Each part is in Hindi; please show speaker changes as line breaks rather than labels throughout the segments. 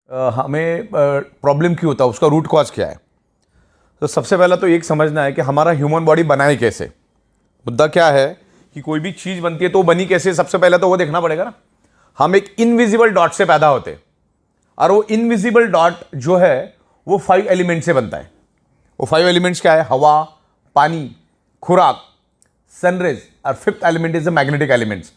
हमें प्रॉब्लम क्यों होता है, उसका रूट कॉज क्या है। तो सबसे पहला तो एक समझना है कि हमारा ह्यूमन बॉडी बनाए कैसे। मुद्दा क्या है कि कोई भी चीज बनती है तो वो बनी कैसे, सबसे पहले तो वो देखना पड़ेगा ना। हम एक इनविजिबल डॉट से पैदा होते हैं और वो इनविजिबल डॉट जो है वो 5 एलिमेंट से बनता है। वो 5 एलिमेंट्स क्या है? हवा, पानी, खुराक, सनरेज और 5th element is the magnetic elements.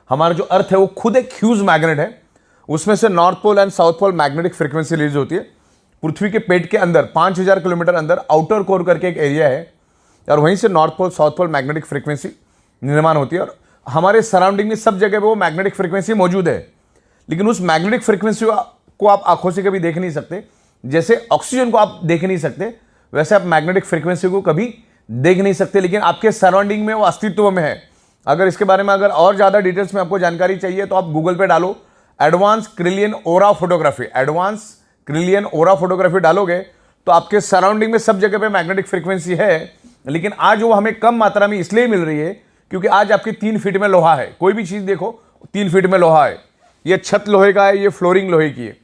हमारा जो अर्थ है वो खुद एक ह्यूज मैग्नेट है। उसमें से north pole and south pole magnetic frequency release होती है। पृथ्वी के पेट के अंदर 5000 किलोमीटर अंदर आउटर कोर करके एक एरिया है और वहीं से north pole south pole magnetic frequency निर्माण होती है। और हमारे सराउंडिंग में सब जगह पे वो मैग्नेटिक फ्रीक्वेंसी मौजूद है, लेकिन उस मैग्नेटिक फ्रीक्वेंसी को आप आंखों से कभी देख नहीं सकते। जैसे ऑक्सीजन को आप देख नहीं सकते, वैसे आप मैग्नेटिक फ्रीक्वेंसी को कभी देख नहीं सकते, लेकिन आपके सराउंडिंग में वो अस्तित्व में है। अगर इसके बारे में अगर और ज़्यादा डिटेल्स में आपको जानकारी चाहिए तो आप गूगल पे डालो एडवांस क्रिलियन ओरा फोटोग्राफी। एडवांस क्रिलियन ओरा फोटोग्राफी डालोगे तो आपके सराउंडिंग में सब जगह पे मैग्नेटिक फ्रीक्वेंसी है, लेकिन आज वो हमें कम मात्रा में इसलिए मिल रही है क्योंकि आज आपके 3 फीट में लोहा है। कोई भी चीज़ देखो 3 फीट में लोहा है। ये छत लोहे का है, ये फ्लोरिंग लोहे की है।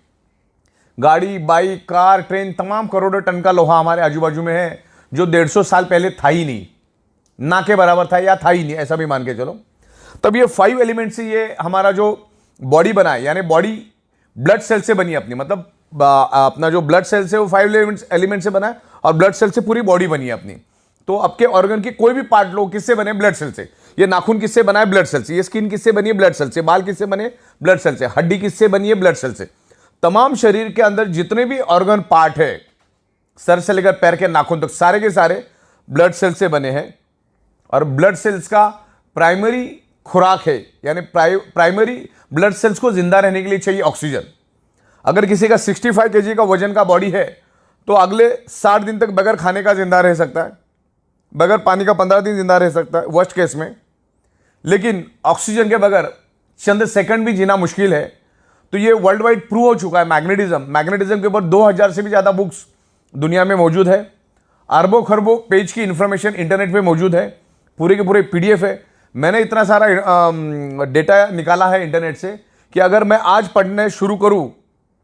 गाड़ी, बाइक, कार, ट्रेन, तमाम करोड़ों टन का लोहा हमारे आजू बाजू में है जो 150 साल पहले था ही नहीं, ना के बराबर था या था ही नहीं, ऐसा भी मान के चलो। तब ये 5 एलिमेंट से ये हमारा जो बॉडी बना है, यानी बॉडी ब्लड सेल से बनी है अपनी, मतलब अपना जो ब्लड सेल से वो 5 एलिमेंट से बना है और ब्लड सेल से पूरी बॉडी बनी है अपनी। तो आपके ऑर्गन की कोई भी पार्ट लो, किससे बने? ब्लड सेल से। ये नाखून किससे बना है? ब्लड सेल से। ये स्किन किससे बनी है? ब्लड सेल से। बाल किससे बने? ब्लड सेल से। हड्डी किससे बनी है? ब्लड सेल से। तमाम शरीर के अंदर जितने भी ऑर्गन पार्ट है, सर से लेकर पैर के नाखून तक, सारे के सारे ब्लड सेल से बने हैं। और ब्लड सेल्स का प्राइमरी खुराक है, यानी प्राइमरी ब्लड सेल्स को जिंदा रहने के लिए चाहिए ऑक्सीजन। अगर किसी का 65 kg का वजन का बॉडी है तो अगले 60 दिन तक बगैर खाने का जिंदा रह सकता है, बगैर पानी का 15 दिन जिंदा रह सकता है वर्स्ट केस में। लेकिन ऑक्सीजन के बगैर चंद सेकंड भी जीना मुश्किल है। तो ये वर्ल्ड वाइड प्रूव हो चुका है। मैग्नेटिज्म के ऊपर 2000 से भी ज़्यादा बुक्स दुनिया में मौजूद है। अरबों खरबों पेज की इंफॉर्मेशन इंटरनेट पे मौजूद है, पूरे के पूरे PDF है। मैंने इतना सारा डेटा निकाला है इंटरनेट से कि अगर मैं आज पढ़ने शुरू करूं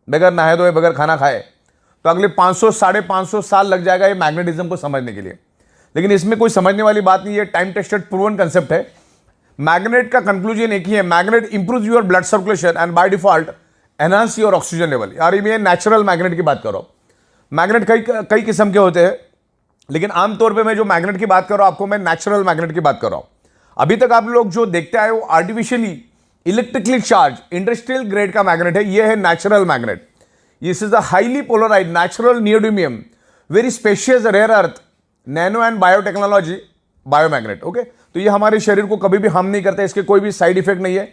बगैर नहाए धोए, बगैर खाना खाए, तो अगले 500 550 साल लग जाएगा ये मैग्नेटिज्म को समझने के लिए। लेकिन इसमें कोई समझने वाली बात नहीं है, टाइम टेस्टेड प्रूवन कंसेप्ट है। मैग्नेट का कंक्लूजन एक ही है, magnet improve your blood circulation and by default enhance your oxygen level. यार ये नेचुरल मैग्नेट की बात करो। मैग्नेट कई किस्म के होते हैं, लेकिन आमतौर पे मैं जो मैग्नेट की बात कर रहा हूं आपको, मैं नेचुरल मैग्नेट की बात कर रहा हूं। अभी तक आप लोग जो देखते आए वो artificially electrically charge industrial grade का मैग्नेट है। ये है natural magnet. This is the highly polarised natural neodymium very specious rare earth nano and biotechnology biomagnet. Okay, तो ये हमारे शरीर को कभी भी हार्म नहीं करता है, इसके कोई भी साइड इफेक्ट नहीं है।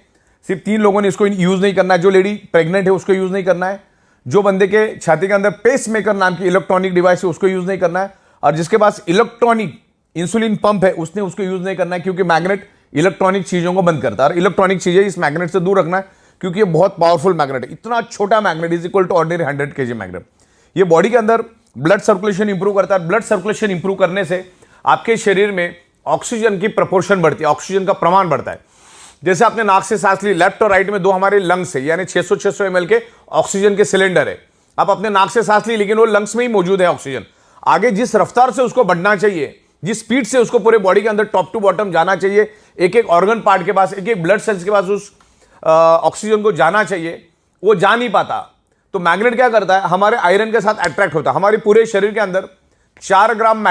सिर्फ 3 लोगों ने इसको यूज नहीं करना है। जो लेडी प्रेग्नेंट है उसको यूज नहीं करना है, जो बंदे के छाती के अंदर पेस मेकर नाम की इलेक्ट्रॉनिक डिवाइस है उसको यूज नहीं करना है, और जिसके पास इलेक्ट्रॉनिक इंसुलिन पंप है उसने उसको यूज नहीं करना है, क्योंकि मैग्नेट इलेक्ट्रॉनिक चीजों को बंद करता है। और इलेक्ट्रॉनिक चीजें इस मैग्नेट से दूर रखना है, क्योंकि ये बहुत पावरफुल मैग्नेट है। इतना छोटा magnet is equal to ordinary 100 kg magnet. ये बॉडी के अंदर ब्लड सर्कुलेशन इंप्रूव करता है। ब्लड सर्कुलेशन इंप्रूव करने से आपके शरीर में ऑक्सीजन की प्रपोर्शन बढ़ती है, ऑक्सीजन का प्रमाण बढ़ता है। जैसे आपने नाक से सांस ली, लेफ्ट और राइट में 2 हमारे लंग्स है, यानी 600 ml के ऑक्सीजन के सिलेंडर है। आप अपने नाक से सांस ली, लेकिन वो लंग्स में ही मौजूद है ऑक्सीजन। आगे जिस रफ्तार से उसको बढ़ना चाहिए, जिस स्पीड से उसको पूरे बॉडी के अंदर टॉप टू बॉटम जाना चाहिए, एक एक ऑर्गन पार्ट के पास, एक एक ब्लड सेल्स के पास उस ऑक्सीजन को जाना चाहिए, वो जा नहीं पाता। तो मैग्नेट क्या करता है? हमारे आयरन के साथ अट्रैक्ट होता है। हमारे पूरे शरीर के अंदर 4 ग्राम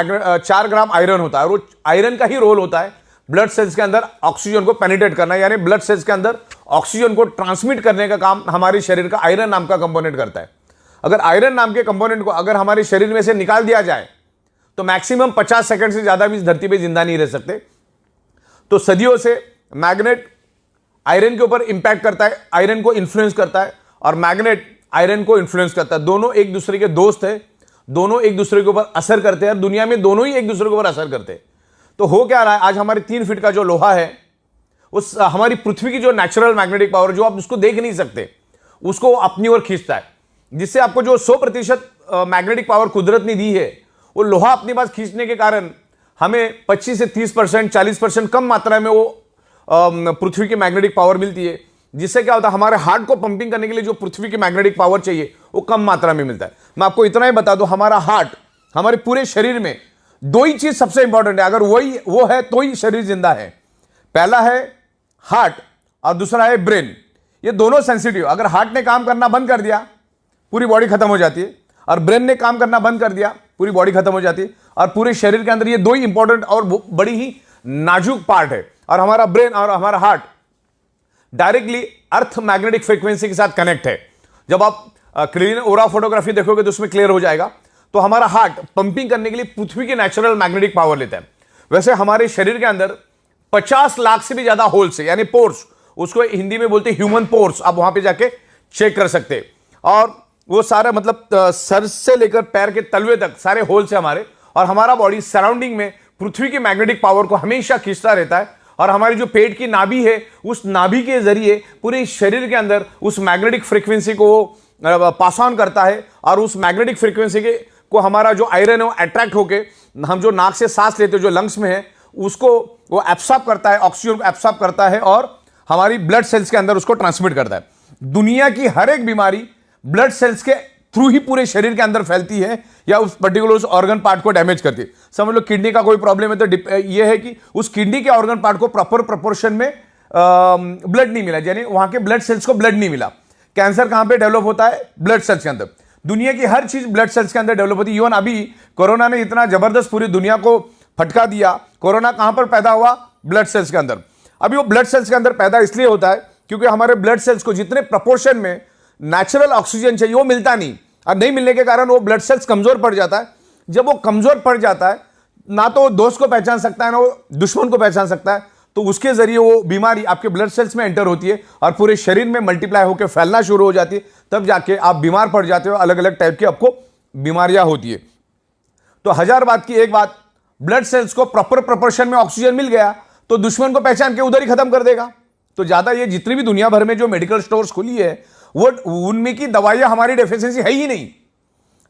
आयरन होता है, और वो आयरन का ही रोल होता है ब्लड सेल्स के अंदर ऑक्सीजन को पेनिट्रेट करना, यानी ब्लड सेल्स के अंदर ऑक्सीजन को ट्रांसमिट करने का काम हमारे शरीर का आयरन नाम का कंपोनेंट करता है। अगर आयरन नाम के कंपोनेंट को अगर हमारे शरीर में से निकाल दिया जाए तो मैक्सिमम 50 सेकंड से ज्यादा भी इस धरती पे जिंदा नहीं रह सकते। तो सदियों से मैग्नेट आयरन के ऊपर इंपैक्ट करता है, आयरन को इन्फ्लुएंस करता है, और मैग्नेट आयरन को इन्फ्लुएंस करता है। दोनों एक दूसरे के दोस्त है, दोनों एक दूसरे के ऊपर असर करते हैं, और दुनिया में दोनों ही एक दूसरे के ऊपर असर करते हैं। तो हो क्या रहा है, आज हमारे 3 फीट का जो लोहा है, उस हमारी पृथ्वी की जो नेचुरल मैग्नेटिक पावर, जो आप उसको देख नहीं सकते, उसको अपनी ओर खींचता है, जिससे आपको जो 100% मैग्नेटिक पावर कुदरत ने दी है, वो लोहा अपने पास खींचने के कारण हमें 25 से 30%, 40% कम मात्रा में वो पृथ्वी की मैग्नेटिक पावर मिलती है। जिससे क्या होता है, हमारे हार्ट को पंपिंग करने के लिए जो पृथ्वी की मैग्नेटिक पावर चाहिए वो कम मात्रा में मिलता है। मैं आपको इतना ही बता दूं, हमारा हार्ट, हमारे पूरे शरीर में दो ही चीज सबसे इंपॉर्टेंट है, अगर वो है तो ही शरीर जिंदा है। पहला है हार्ट और दूसरा है ब्रेन। ये दोनों सेंसिटिव, अगर हार्ट ने काम करना बंद कर दिया पूरी बॉडी खत्म हो जाती है, और ब्रेन ने काम करना बंद कर दिया पूरी बॉडी खत्म हो जाती है। और पूरे शरीर के अंदर ये दो ही इंपॉर्टेंट और बड़ी ही नाजुक पार्ट है। और हमारा ब्रेन और हमारा heart directly earth magnetic frequency के साथ कनेक्ट है। जब आप क्लीन ओरा फोटोग्राफी देखोगे तो उसमें क्लियर हो जाएगा। तो हमारा हार्ट पंपिंग करने के लिए पृथ्वी की नेचुरल मैग्नेटिक पावर लेता है। वैसे हमारे शरीर के अंदर 50 लाख से भी ज्यादा होल्स है, यानी पोर्स, उसको हिंदी में बोलते हैं ह्यूमन पोर्स। आप वहां पे जाके चेक कर सकते हैं। और वो सारा मतलब सर से लेकर पैर के तलवे तक सारे होल्स है हमारे। और हमारा बॉडी सराउंडिंग में पृथ्वी की मैग्नेटिक पावर को हमेशा खींचता रहता है। और हमारी जो पेट की नाभि है, उस नाभि के जरिए पूरे शरीर के अंदर उस मैग्नेटिक फ्रीक्वेंसी को पास ऑन करता है। और उस मैग्नेटिक फ्रीक्वेंसी के को हमारा जो आयरन है वो अट्रैक्ट होके, हम जो नाक से सांस लेते हैं जो लंग्स में है, उसको वो एब्सॉर्ब करता है, ऑक्सीजन को एब्सॉर्ब करता है और हमारी ब्लड सेल्स के अंदर उसको ट्रांसमिट करता है। दुनिया की हर एक बीमारी ब्लड सेल्स के थ्रू ही पूरे शरीर के अंदर फैलती है या उस पर्टिकुलर उस ऑर्गन पार्ट को डैमेज करती है। समझ लो किडनी का कोई प्रॉब्लम है तो ये है कि उस किडनी के ऑर्गन पार्ट को प्रॉपर प्रोपोर्शन में ब्लड नहीं मिला, यानी वहां के ब्लड सेल्स को ब्लड नहीं मिला। कैंसर कहां पे डेवलप होता है? ब्लड सेल्स के अंदर। दुनिया की हर चीज ब्लड सेल्स के अंदर डेवलप होती है। इवन अभी कोरोना ने इतना जबरदस्त पूरी दुनिया को फटका दिया। कोरोना कहां पर पैदा हुआ? ब्लड सेल्स के अंदर। अभी वो ब्लड सेल्स के अंदर पैदा इसलिए होता है क्योंकि हमारे ब्लड सेल्स को जितने प्रपोर्शन में नेचुरल ऑक्सीजन चाहिए वो मिलता नहीं, और नहीं मिलने के कारण वो ब्लड सेल्स कमजोर पड़ जाता है। जब वो कमजोर पड़ जाता है, ना तो वो दोस्त को पहचान सकता है ना वो दुश्मन को पहचान सकता है, तो उसके जरिए वो बीमारी आपके ब्लड सेल्स में एंटर होती है और पूरे शरीर में मल्टीप्लाई होकर फैलना शुरू हो जाती है। तब जाके आप बीमार पड़ जाते हो, अलग अलग टाइप की आपको बीमारियां होती है। तो हजार बात की एक बात, ब्लड सेल्स को प्रॉपर प्रोपोर्शन में ऑक्सीजन मिल गया तो दुश्मन को पहचान के उधर ही खत्म कर देगा। तो ज्यादा ये जितनी भी दुनिया भर में जो मेडिकल स्टोर्स खुली है वो उनमें की दवाइयां हमारी डेफिशिएंसी है ही नहीं।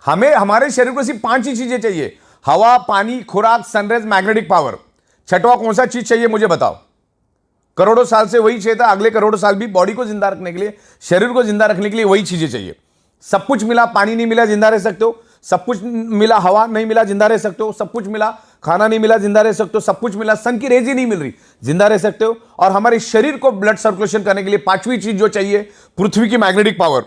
हमें हमारे शरीर को सिर्फ 5 ही चीजें चाहिए: हवा, पानी, खुराक, सनराइज, मैग्नेटिक पावर। छठवां कौन सा चीज चाहिए मुझे बताओ? करोड़ों साल से वही चाहिए था, अगले करोड़ों साल भी बॉडी को जिंदा रखने के लिए, शरीर को जिंदा रखने के लिए वही चीजें चाहिए। सब कुछ मिला, पानी नहीं मिला जिंदा रह सकते हो। सब कुछ मिला, हवा नहीं मिला जिंदा रह सकते हो। सब कुछ मिला, खाना नहीं मिला जिंदा रह सकते हो। सब कुछ मिला, सन की रेज ही नहीं मिल रही, जिंदा रह सकते हो। और हमारे शरीर को ब्लड सर्कुलेशन करने के लिए 5वीं चीज जो चाहिए, पृथ्वी की मैग्नेटिक पावर।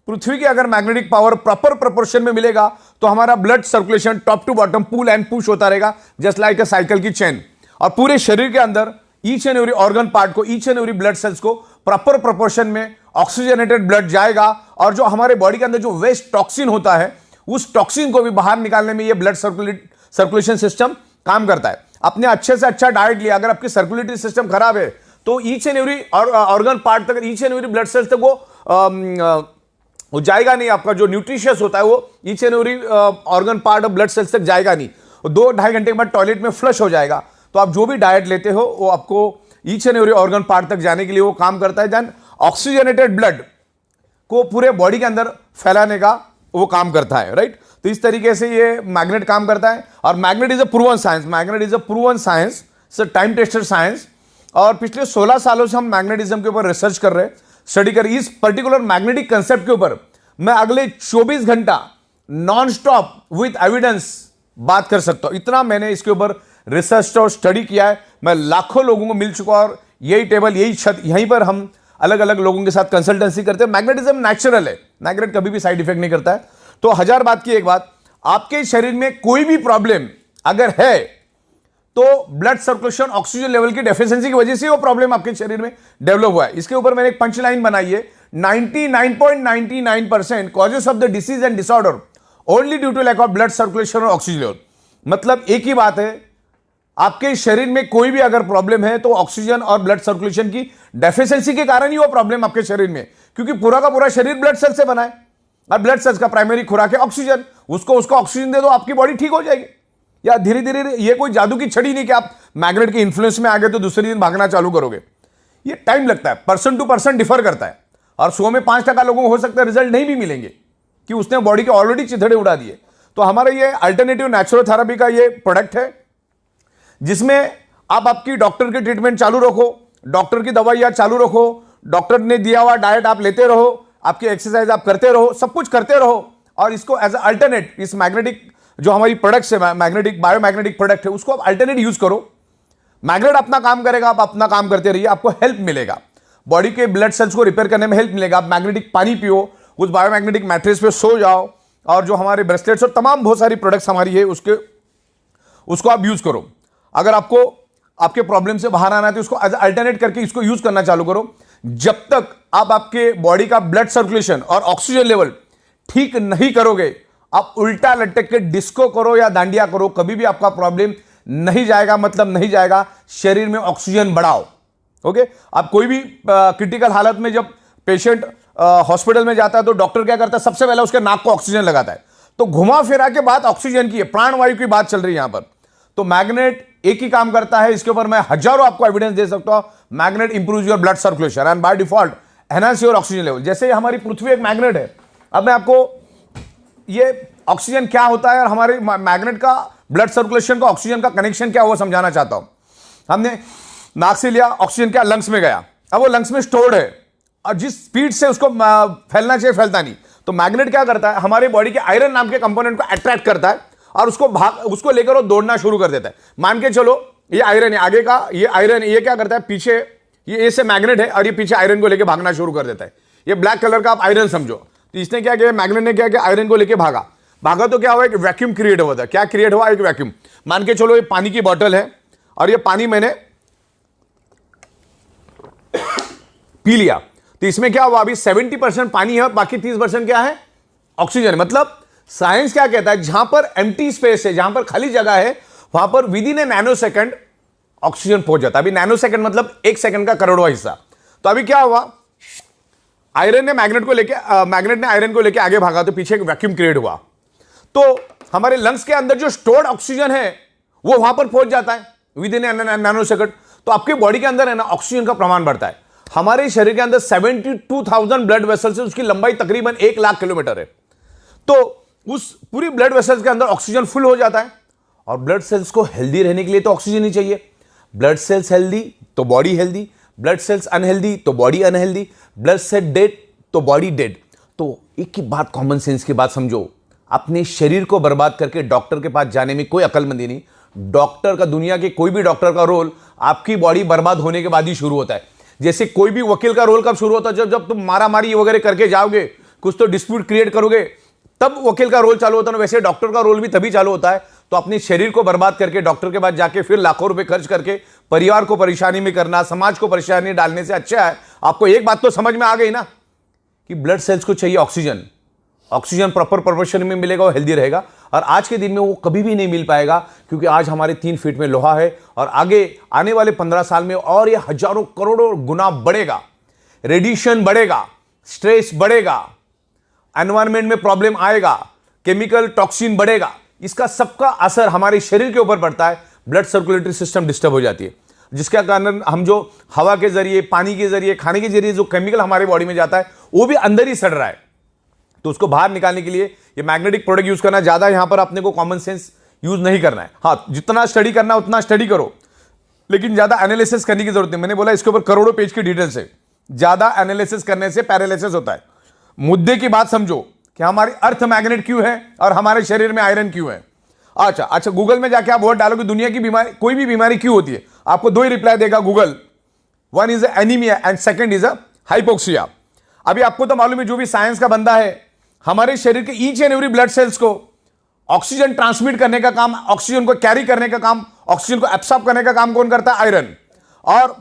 पृथ्वी की अगर मैग्नेटिक पावर प्रॉपर प्रोपोर्शन में मिलेगा तो हमारा blood circulation top to bottom pull and push होता रहेगा, जस्ट लाइक अ साइकिल की चेन। और पूरे शरीर के अंदर each and every organ part को, each and every blood cells को प्रॉपर प्रोपोर्शन में ऑक्सीजनेटेड ब्लड जाएगा। और जो हमारे बॉडी के अंदर जो वेस्ट टॉक्सिन होता है, उस टॉक्सिन को भी बाहर निकालने में ये ब्लड सर्कुलेशन सिस्टम काम करता है। अपने अच्छे से अच्छा डाइट लिया, अगर आपकी सर्कुलेटरी सिस्टम खराब है तो each and every organ part तक, each and every blood cells तक वो जाएगा नहीं। आपका जो न्यूट्रिशियस होता है वो each and every organ part of blood cells तक जाएगा नहीं। 2-2.5 घंटे के बाद टॉयलेट में फ्लश हो जाएगा। तो आप जो भी डाइट लेते हो वो आपको each and every organ part तक जाने के लिए वो काम करता है। देन ऑक्सीजनेटेड ब्लड को पूरे बॉडी के अंदर फैलाने का वो काम करता है, राइट। तो इस तरीके से ये मैग्नेट काम करता है। और magnet is a proven science, magnet is a proven science, time tested science. और पिछले 16 सालों से हम मैग्नेटिज्म के ऊपर रिसर्च कर रहे हैं, स्टडी कर रहे हैं। इस पर्टिकुलर मैग्नेटिक कंसेप्ट के ऊपर मैं अगले 24 घंटा नॉन स्टॉप विथ एविडेंस बात कर सकता हूं। इतना मैंने इसके ऊपर रिसर्च और स्टडी किया है। मैं लाखों लोगों को मिल चुका और यही टेबल, यही छत, यहीं पर हम अलग अलग लोगों के साथ कंसल्टेंसी करते हैं। मैग्नेटिज्म नेचुरल है, मैग्नेट कभी भी साइड इफेक्ट नहीं करता है। तो हजार बात की एक बात, आपके शरीर में कोई भी प्रॉब्लम अगर है तो ब्लड सर्कुलेशन, ऑक्सीजन लेवल की डेफिशिएंसी की वजह से वो प्रॉब्लम आपके शरीर में डेवलप हुआ है। इसके ऊपर मैंने एक पंच लाइन बनाई है, 99.99% causes of the disease and disorder only due to lack of blood circulation और ऑक्सीजन लेवल। मतलब एक ही बात है, आपके शरीर में कोई भी अगर प्रॉब्लम है तो ऑक्सीजन और ब्लड सर्कुलेशन की डेफिशिएंसी के कारण ही वो प्रॉब्लम आपके शरीर में, क्योंकि पूरा का पूरा शरीर ब्लड सेल से बना है और ब्लड सेल्स का प्राइमरी खुराक है ऑक्सीजन। उसको ऑक्सीजन दे दो, आपकी बॉडी ठीक हो जाएगी। या धीरे धीरे, ये कोई जादू की छड़ी नहीं कि आप मैग्नेट के इन्फ्लुएंस में आ गए तो दूसरे दिन भागना चालू करोगे। ये टाइम लगता है, पर्सन टू पर्सन डिफर करता है। और 100 में 5% लोगों को हो सकता है रिजल्ट नहीं भी मिलेंगे कि उसने बॉडी के ऑलरेडी चिथड़े उड़ा दिए। तो हमारा ये अल्टरनेटिव नेचुरोथेरेपी का ये प्रोडक्ट है, जिसमें आप आपकी डॉक्टर की ट्रीटमेंट चालू रखो, डॉक्टर की दवाइयां चालू रखो, डॉक्टर ने दिया हुआ डाइट आप लेते रहो, आपकी एक्सरसाइज आप करते रहो, सब कुछ करते रहो, और इसको एज अल्टरनेट इस मैग्नेटिक जो हमारी प्रोडक्ट्स है, मैग्नेटिक बायोमैग्नेटिक प्रोडक्ट है, उसको आप अल्टरनेट यूज करो। मैग्नेट अपना काम करेगा, आप अपना काम करते रहिए, आपको हेल्प मिलेगा, बॉडी के ब्लड सेल्स को रिपेयर करने में हेल्प मिलेगा। आप मैग्नेटिक पानी पियो, उस बायोमैग्नेटिक मैट्रेस पे सो जाओ, और जो हमारे ब्रेसलेट्स और तमाम बहुत सारी प्रोडक्ट्स हमारी है उसको आप यूज करो। अगर आपको आपके प्रॉब्लम से बाहर आना है तो उसको अल्टरनेट करके इसको यूज करना चालू करो। जब तक आप आपके बॉडी का ब्लड सर्कुलेशन और ऑक्सीजन लेवल ठीक नहीं करोगे, आप उल्टा लटक के डिस्को करो या दांडिया करो, कभी भी आपका प्रॉब्लम नहीं जाएगा, मतलब नहीं जाएगा। शरीर में ऑक्सीजन बढ़ाओ। ओके, आप कोई भी क्रिटिकल हालत में जब पेशेंट हॉस्पिटल में जाता है तो डॉक्टर क्या करता है, सबसे पहले उसके नाक को ऑक्सीजन लगाता है। तो घुमा फिरा के बात ऑक्सीजन की है, प्राणवायु की बात चल रही है यहां पर। तो मैग्नेट एक ही काम करता है, इसके ऊपर मैं हजारों आपको एविडेंस दे सकता हूं। Magnet improve your blood circulation and by default enhance your oxygen level. जैसे हमारी पृथ्वी एक मैग्नेट है, अब मैं आपको ये ऑक्सीजन क्या होता है और हमारे मैग्नेट का ब्लड सर्कुलेशन का ऑक्सीजन का कनेक्शन क्या हुआ समझाना चाहता हूं। हमने नाक से लिया, ऑक्सीजन क्या लंग्स में गया, अब वो लंग्स में स्टोर्ड है, और जिस स्पीड से उसको फैलना चाहिए फैलता नहीं। तो मैग्नेट क्या करता है, हमारे बॉडी के आयरन नाम के कंपोनेंट को अट्रैक्ट करता है और उसको लेकर वो दौड़ना शुरू कर देता है। मान के चलो ये आयरन है, आगे का ये आयरन, ये क्या करता है, पीछे ये से मैग्नेट है और ये पीछे आयरन को लेकर भागना शुरू कर देता है। ये ब्लैक कलर का आप आयरन समझो। तो इसने क्या किया, मैग्नेट ने क्या किया, आयरन को लेकर भागा तो क्या हुआ, एक वैक्यूम क्रिएट हुआ था। क्या क्रिएट हुआ, एक वैक्यूम। मान के चलो ये पानी की बोतल है और ये पानी मैंने पी लिया, तो इसमें क्या हुआ, अभी 70% पानी है और बाकी 30% क्या है, ऑक्सीजन। मतलब साइंस क्या कहता है, जहां पर एम्प्टी स्पेस है, जहां पर खाली जगह है, वहां पर with in A nano second oxygen पहुंच जाता है। अभी नैनो सेकंड मतलब 1 सेकंड का करोड़वां हिस्सा। तो अभी क्या हुआ, आयरन ने मैग्नेट ने आयरन को लेकर आगे भागा, तो पीछे एक वैक्यूम क्रिएट हुआ। तो हमारे लंग्स के अंदर जो स्टोर्ड ऑक्सीजन है वो वहां पर पहुंच जाता है विद इन नैनो सेकंड। तो आपके बॉडी के अंदर है ना, ऑक्सीजन का प्रमाण बढ़ता है। हमारे शरीर के अंदर 72,000 ब्लड वेसल्स है, उसकी लंबाई तकरीबन 1 लाख किलोमीटर है। तो उस पूरी ब्लड वेसल्स के अंदर ऑक्सीजन फुल हो जाता है। और ब्लड सेल्स को हेल्दी रहने के लिए तो ऑक्सीजन ही चाहिए। ब्लड सेल्स हेल्दी तो body healthy, blood cells unhealthy तो body unhealthy, blood cell dead तो बॉडी डेड। तो एक ही बात, कॉमन सेंस की बात समझो, अपने शरीर को बर्बाद करके डॉक्टर के पास जाने में कोई अक्लमंदी नहीं। डॉक्टर का, दुनिया के कोई भी डॉक्टर का रोल आपकी बॉडी बर्बाद होने के बाद ही शुरू होता है। जैसे कोई भी वकील का रोल कब शुरू होता है, जब तुम मारामारी वगैरह करके जाओगे, कुछ तो डिस्प्यूट क्रिएट करोगे, तब वकील का रोल चालू होता है। वैसे डॉक्टर का रोल भी तभी चालू होता है। तो अपने शरीर को बर्बाद करके डॉक्टर के पास जाके फिर लाखों रुपए खर्च करके परिवार को परेशानी में करना, समाज को परेशानी डालने से अच्छा है आपको एक बात तो समझ में आ गई ना, कि ब्लड सेल्स को चाहिए ऑक्सीजन। ऑक्सीजन प्रॉपर प्रोपोर्शन में मिलेगा, वो हेल्दी रहेगा। और आज के दिन में वो कभी भी नहीं मिल पाएगा, क्योंकि आज हमारे 3 फीट में लोहा है, और आगे आने वाले 15 साल में और ये हजारों करोड़ों गुना बढ़ेगा। रेडिएशन बढ़ेगा, स्ट्रेस बढ़ेगा, एनवायरमेंट में प्रॉब्लम आएगा, केमिकल टॉक्सिन बढ़ेगा। इसका सबका असर हमारे शरीर के ऊपर पड़ता है। ब्लड सर्कुलेटरी सिस्टम डिस्टर्ब हो जाती है, जिसके कारण हम जो हवा के जरिए, पानी के जरिए, खाने के जरिए जो केमिकल हमारे बॉडी में जाता है वो भी अंदर ही सड़ रहा है। तो उसको बाहर निकालने के लिए ये मैग्नेटिक प्रोडक्ट यूज करना, ज्यादा यहां पर अपने को कॉमन सेंस यूज नहीं करना है। हाँ, जितना स्टडी करना है उतना स्टडी करो, लेकिन ज्यादा एनालिसिस करने की जरूरत नहीं। मैंने बोला इसके ऊपर करोड़ों पेज की डिटेल्स है। ज्यादा एनालिसिस करने से पैरालिसिस होता है। मुद्दे की बात समझो कि हमारी अर्थ मैग्नेट क्यों है और हमारे शरीर में आयरन क्यों है। अच्छा, गूगल में जाके आप वर्ड डालोगे दुनिया की बीमारी, कोई भी बीमारी क्यों होती है, आपको 2 ही रिप्लाई देगा Google. One is anaemia and second is hypoxia. अभी आपको तो मालूम है, जो भी साइंस का बंदा है, हमारे शरीर के each and every blood cells को ऑक्सीजन ट्रांसमिट करने का काम, ऑक्सीजन को कैरी करने का काम, ऑक्सीजन को एब्सॉर्ब करने का काम कौन करता है, आयरन। और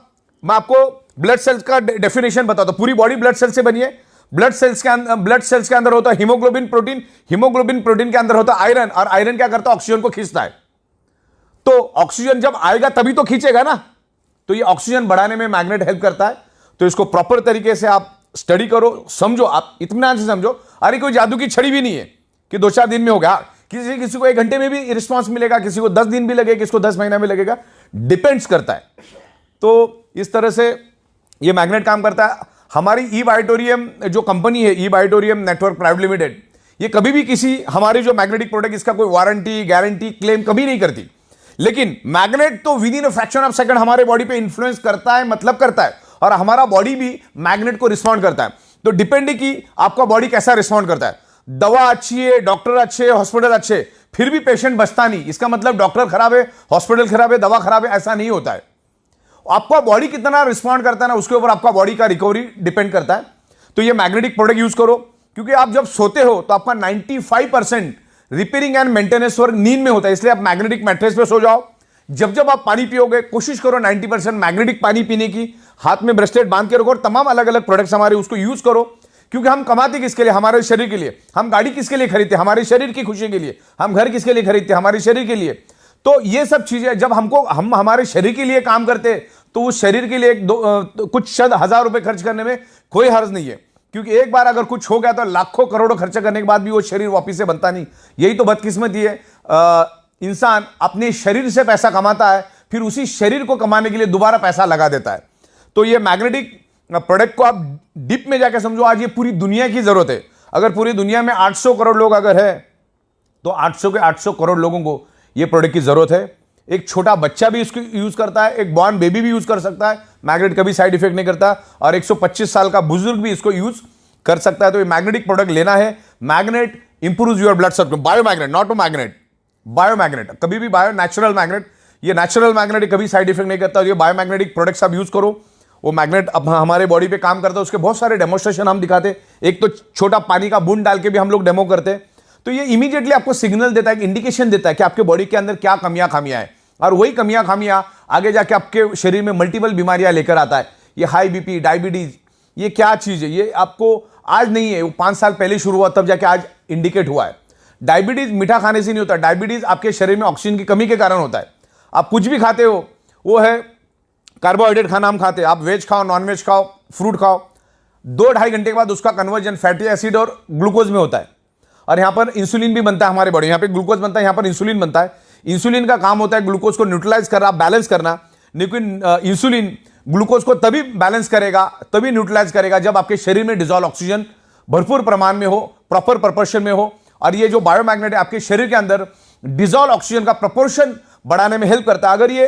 मैं आपको ब्लड सेल्स का डेफिनेशन बताता हूं। पूरी बॉडी ब्लड सेल्स से बनी है। ब्लड सेल्स के अंदर होता है हीमोग्लोबिन प्रोटीन, हीमोग्लोबिन प्रोटीन के अंदर होता है आयरन, और आयरन क्या करता है, ऑक्सीजन को खींचता है। तो ऑक्सीजन जब आएगा तभी तो खींचेगा ना। तो ये ऑक्सीजन बढ़ाने में मैग्नेट हेल्प करता है। तो इसको प्रॉपर तरीके से आप स्टडी करो, समझो, आप इत्मीनान से समझो। अरे कोई जादू की छड़ी भी नहीं है कि 2-4 दिन में होगा। किसी को 1 घंटे में भी रिस्पॉन्स मिलेगा, किसी को 10 दिन भी लगेगा, किसी को 10 महीना में लगेगा, डिपेंड्स करता है। तो इस तरह से ये मैग्नेट काम करता है। हमारी ई बायोटोरियम जो कंपनी है, ई बायोटोरियम नेटवर्क प्राइवेट लिमिटेड, ये कभी भी किसी हमारी जो मैग्नेटिक प्रोडक्ट, इसका कोई वारंटी, गारंटी, क्लेम कभी नहीं करती। लेकिन मैग्नेट तो with in a fraction of second हमारे बॉडी पे इंफ्लुएंस करता है, मतलब करता है। और हमारा बॉडी भी मैग्नेट को रिस्पॉन्ड करता है। तो डिपेंड कि आपका बॉडी कैसा रिस्पॉन्ड करता है। दवा अच्छी है, डॉक्टर अच्छे, हॉस्पिटल अच्छे, फिर भी पेशेंट बचता नहीं, इसका मतलब डॉक्टर खराब है, हॉस्पिटल खराब है, दवा खराब है, ऐसा नहीं होता है। आपका बॉडी कितना रिस्पॉन्ड करता है ना, उसके ऊपर आपका बॉडी का रिकवरी डिपेंड करता है। तो ये मैग्नेटिक प्रोडक्ट यूज करो, क्योंकि आप जब सोते हो तो आपका 95% रिपेयरिंग एंड मेंटेनेंस वर्क नींद में होता है, इसलिए आप मैग्नेटिक मैट्रेस पे सो जाओ। जब जब आप पानी पियोगे कोशिश करो 90% मैग्नेटिक पानी पीने की, हाथ में ब्रेसलेट बांध के रखो, और तमाम अलग अलग प्रोडक्ट्स हमारे उसको यूज करो। क्योंकि हम कमाते किसके लिए? हमारे शरीर के लिए। हम गाड़ी किसके लिए खरीदते? हमारे शरीर की खुशी के लिए। हम घर किसके लिए खरीदते? हमारे शरीर के लिए। तो ये सब चीजें जब हम हमारे शरीर के लिए काम करते हैं, तो उस शरीर के लिए कुछ शत हजार रुपए खर्च करने में कोई हर्ज नहीं है। क्योंकि एक बार अगर कुछ हो गया तो लाखों करोड़ों खर्चा करने के बाद भी वो शरीर वापिस से बनता नहीं। यही तो बदकिस्मती है। इंसान अपने शरीर से पैसा कमाता है, फिर उसी शरीर को कमाने के लिए दोबारा पैसा लगा देता है। तो ये मैग्नेटिक प्रोडक्ट को आप डीप में जाकर समझो, आज ये पूरी दुनिया की जरूरत है। अगर पूरी दुनिया में 800 करोड़ लोग अगर है, तो 800 के 800 करोड़ लोगों को ये प्रोडक्ट की जरूरत है। एक छोटा बच्चा भी इसको यूज करता है, एक बॉर्न बेबी भी यूज कर सकता है, मैग्नेट कभी साइड इफेक्ट नहीं करता, और 125 साल का बुजुर्ग भी इसको यूज कर सकता है। तो ये मैग्नेटिक प्रोडक्ट लेना है। Magnet improves your blood circulation. Biomagnet, not a magnet, biomagnet, कभी भी बायो, नेचुरल मैग्नेट। ये नेचुरल मैग्नेट कभी साइड इफेक्ट नहीं करता। ये बायोमैग्नेटिक प्रोडक्ट्स आप यूज करो। वो मैग्नेट अब हमारे बॉडी पे काम करता है, उसके बहुत सारे डेमोस्ट्रेशन हम दिखाते। एक तो छोटा पानी का बूंद डाल के भी हम लोग डेमो करते हैं। तो ये इमीडिएटली आपको सिग्नल देता है, इंडिकेशन देता है कि आपके बॉडी के अंदर क्या कमियां खामियां है, और वही कमियां खामियां आगे जाके आपके शरीर में मल्टीपल बीमारियां लेकर आता है। ये हाई बीपी, डायबिटीज, ये क्या चीज है? ये आपको आज नहीं है, वो 5 साल पहले शुरू हुआ, तब जाके आज इंडिकेट हुआ है। डायबिटीज मीठा खाने से नहीं होता, डायबिटीज आपके शरीर में ऑक्सीजन की कमी के कारण होता है। आप कुछ भी खाते हो, वो है कार्बोहाइड्रेट खाना हम खाते हैं, आप वेज खाओ, नॉन वेज खाओ, फ्रूट खाओ, 2-2.5 घंटे के बाद उसका कन्वर्जन फैटी एसिड और ग्लूकोज में होता है। और यहां पर इंसुलिन भी बनता है हमारे बॉडी, यहां पे ग्लूकोज बनता है, यहां पर इंसुलिन बनता है। इंसुलिन का काम होता है ग्लूकोज को न्यूट्रलाइज करना, बैलेंस करना। लेकिन इंसुलिन ग्लूकोज को तभी बैलेंस करेगा, तभी न्यूट्रलाइज करेगा, जब आपके शरीर में डिजॉल्व ऑक्सीजन भरपूर प्रमाण में हो, प्रॉपर प्रोपोर्शन में हो। और ये जो बायोमैग्नेट है आपके शरीर के अंदर डिजॉल्व ऑक्सीजन का प्रोपोर्शन बढ़ाने में हेल्प करता है। अगर ये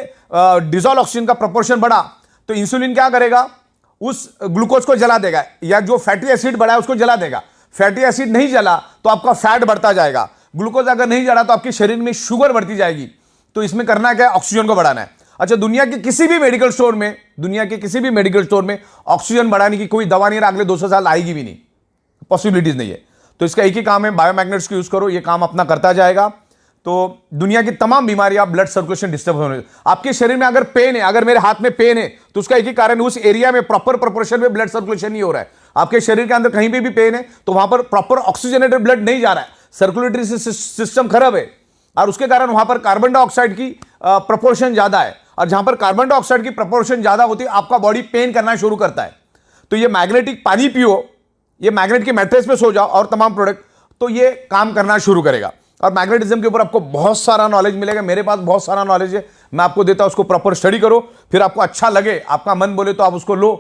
डिजॉल्व ऑक्सीजन का प्रोपोर्शन बढ़ा तो इंसुलिन क्या करेगा? उस ग्लूकोज को जला देगा, या जो फैटी एसिड बढ़ा है उसको जला देगा। फैटी एसिड नहीं जला तो आपका फैट बढ़ता जाएगा। ग्लूकोज अगर नहीं जला तो आपके शरीर में शुगर बढ़ती जाएगी। तो इसमें करना क्या है? ऑक्सीजन को बढ़ाना है। अच्छा, दुनिया के किसी भी मेडिकल स्टोर में ऑक्सीजन बढ़ाने की कोई दवा नहीं है, अगले 200 साल आएगी भी नहीं, पॉसिबिलिटीज नहीं है। तो इसका एक ही काम है, बायोमैग्नेट्स को यूज करो, ये काम अपना करता जाएगा। तो दुनिया की तमाम बीमारियां, ब्लड सर्कुलेशन डिस्टर्ब होने, आपके शरीर में अगर पेन है, अगर मेरे हाथ में पेन है, तो उसका एक ही कारण है, उस एरिया में प्रॉपर प्रोपोर्शन में ब्लड सर्कुलेशन नहीं हो रहा है। आपके शरीर के अंदर कहीं पे भी पेन है तो वहां पर प्रॉपर ऑक्सीजनेटेड ब्लड नहीं जा रहा है, सर्कुलेटरी सिस्टम खराब है, और उसके कारण वहां पर कार्बन डाइऑक्साइड की प्रोपोर्शन ज्यादा है। और जहां पर कार्बन डाइऑक्साइड की प्रोपोर्शन ज्यादा होती है, आपका बॉडी पेन करना शुरू करता है। तो ये मैग्नेटिक पानी पियो, ये मैग्नेट के मैट्रेस पे सो जाओ, और तमाम प्रोडक्ट, तो ये काम करना शुरू करेगा। और मैग्नेटिज्म के ऊपर आपको बहुत सारा नॉलेज मिलेगा, मेरे पास बहुत सारा नॉलेज है, मैं आपको देता हूं, उसको प्रॉपर स्टडी करो, फिर आपको अच्छा लगे, आपका मन बोले तो आप उसको लो।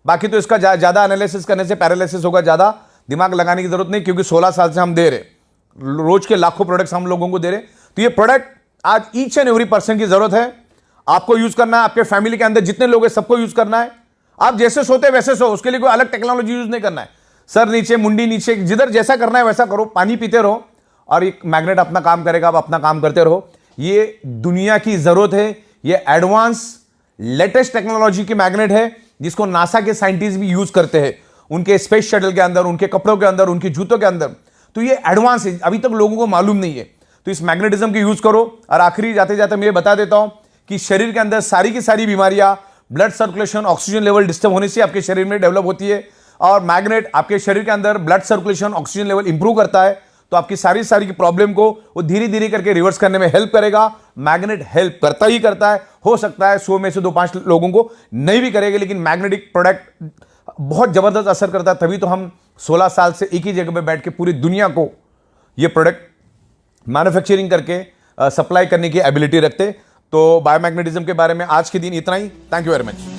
बाकी तो इसका ज्यादा एनालिसिस करने से पैरालिसिस होगा, ज्यादा दिमाग लगाने की जरूरत नहीं, क्योंकि 16 साल से हम दे रहे, रोज के लाखों प्रोडक्ट्स हम लोगों को दे रहे। तो ये प्रोडक्ट आज ईच एंड एवरी पर्सन की जरूरत है, आपको यूज करना है, आपके फैमिली के अंदर जितने लोग हैं सबको यूज करना है। आप जैसे सोते वैसे सो, उसके लिए कोई अलग टेक्नोलॉजी यूज नहीं करना है। सर नीचे, मुंडी नीचे, जिधर जैसा करना है वैसा करो, पानी पीते रहो, और एक मैग्नेट अपना काम करेगा, आप अपना काम करते रहो। ये दुनिया की जरूरत है, ये एडवांस लेटेस्ट टेक्नोलॉजी की मैग्नेट है, जिसको नासा के साइंटिस्ट भी यूज करते हैं उनके स्पेस शटल के अंदर, उनके कपड़ों के अंदर, उनके जूतों के अंदर। तो ये एडवांस है, अभी तक लोगों को मालूम नहीं है। तो इस मैग्नेटिज्म की यूज करो। और आखिरी जाते जाते मैं ये बता देता हूं कि शरीर के अंदर सारी की सारी बीमारियां blood circulation, oxygen level disturb होने से आपके शरीर में डेवलप होती है, और मैग्नेट आपके शरीर के अंदर blood circulation, oxygen level improve करता है। तो आपकी सारी की प्रॉब्लम को वो धीरे धीरे करके रिवर्स करने में हेल्प करेगा। मैग्नेट हेल्प करता ही करता है। हो सकता है 100 में से 2-5 लोगों को नहीं भी करेगा, लेकिन मैग्नेटिक प्रोडक्ट बहुत जबरदस्त असर करता है। तभी तो हम 16 साल से एक ही जगह पे बैठ के पूरी दुनिया को ये प्रोडक्ट मैन्युफैक्चरिंग करके सप्लाई करने की एबिलिटी रखते। तो बायोमैग्नेटिज्म के बारे में आज के दिन इतना ही। Thank you very much.